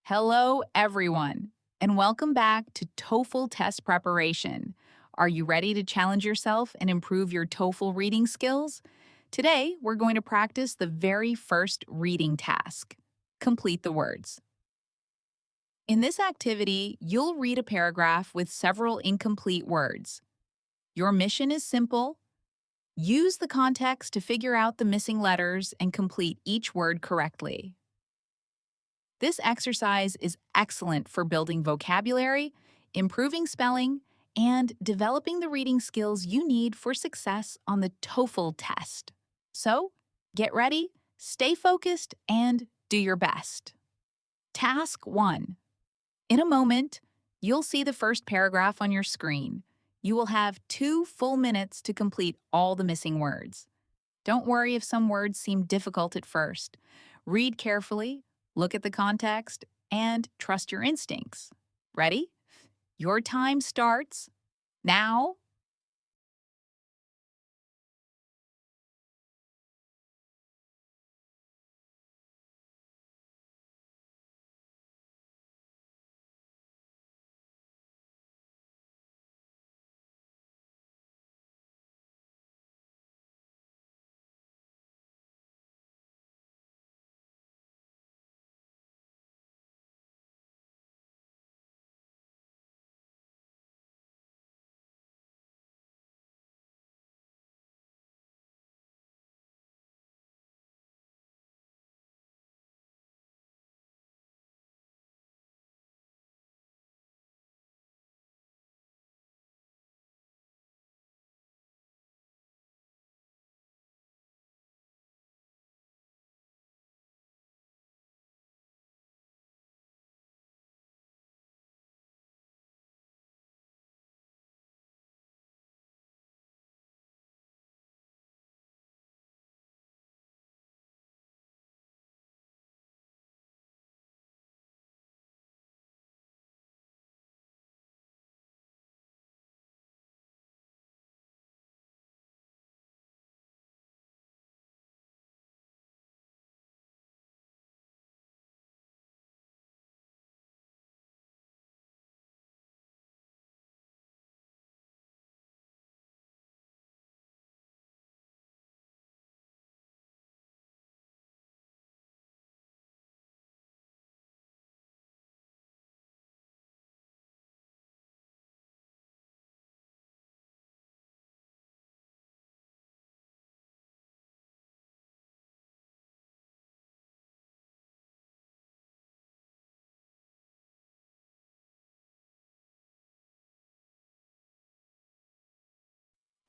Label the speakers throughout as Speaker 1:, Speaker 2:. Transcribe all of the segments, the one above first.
Speaker 1: Hello, everyone, and welcome back to TOEFL test preparation. Are you ready to challenge yourself and improve your TOEFL reading skills? Today, we're going to practice the very first reading task. Complete the words. In this activity, you'll read a paragraph with several incomplete words. Your mission is simple. Use the context to figure out the missing letters and complete each word correctly. This exercise is excellent for building vocabulary, improving spelling, and developing the reading skills you need for success on the TOEFL test. So, get ready, stay focused, and do your best. Task 1. In a moment, you'll see the first paragraph on your screen. You will have 2 full minutes to complete all the missing words. Don't worry if some words seem difficult at first. Read carefully, look at the context, and trust your instincts. Ready? Your time starts now.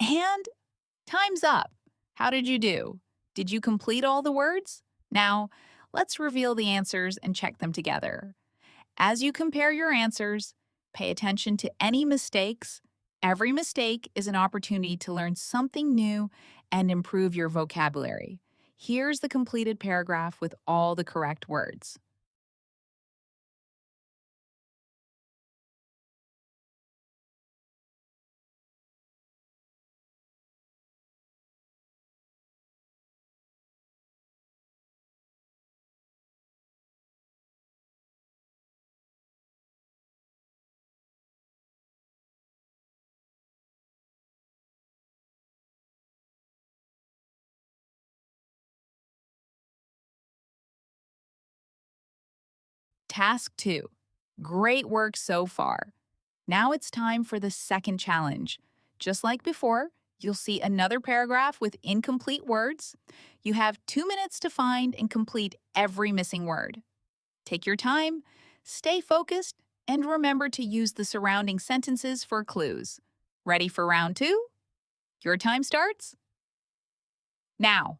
Speaker 1: And time's up. How did you do? Did you complete all the words? Now, let's reveal the answers and check them together. As you compare your answers, pay attention to any mistakes. Every mistake is an opportunity to learn something new and improve your vocabulary. Here's the completed paragraph with all the correct words. Task 2. Great work so far. Now it's time for the second challenge. Just like before, you'll see another paragraph with incomplete words. You have 2 minutes to find and complete every missing word. Take your time, stay focused, and remember to use the surrounding sentences for clues. Ready for round 2? Your time starts now.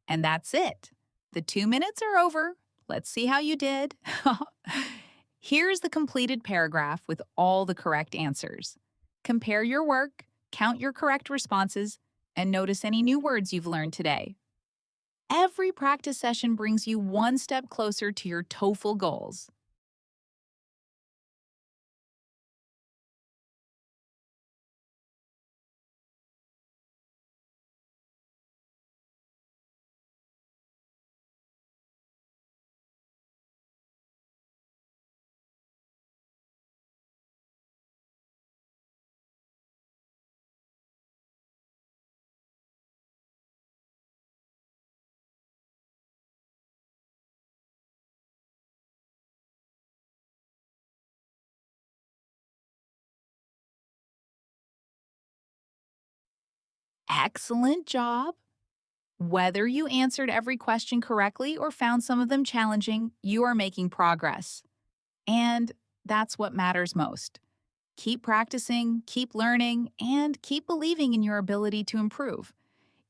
Speaker 1: And that's it. The 2 minutes are over. Let's see how you did. Here's the completed paragraph with all the correct answers. Compare your work, count your correct responses, and notice any new words you've learned today. Every practice session brings you one step closer to your TOEFL goals. Excellent job! Whether you answered every question correctly or found some of them challenging, you are making progress. And that's what matters most. Keep practicing, keep learning, and keep believing in your ability to improve.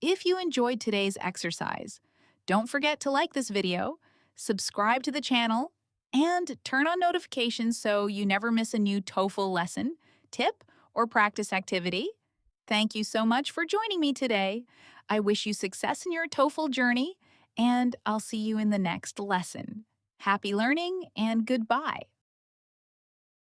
Speaker 1: If you enjoyed today's exercise, don't forget to like this video, subscribe to the channel, and turn on notifications so you never miss a new TOEFL lesson, tip, or practice activity. Thank you so much for joining me today. I wish you success in your TOEFL journey, and I'll see you in the next lesson. Happy learning and goodbye.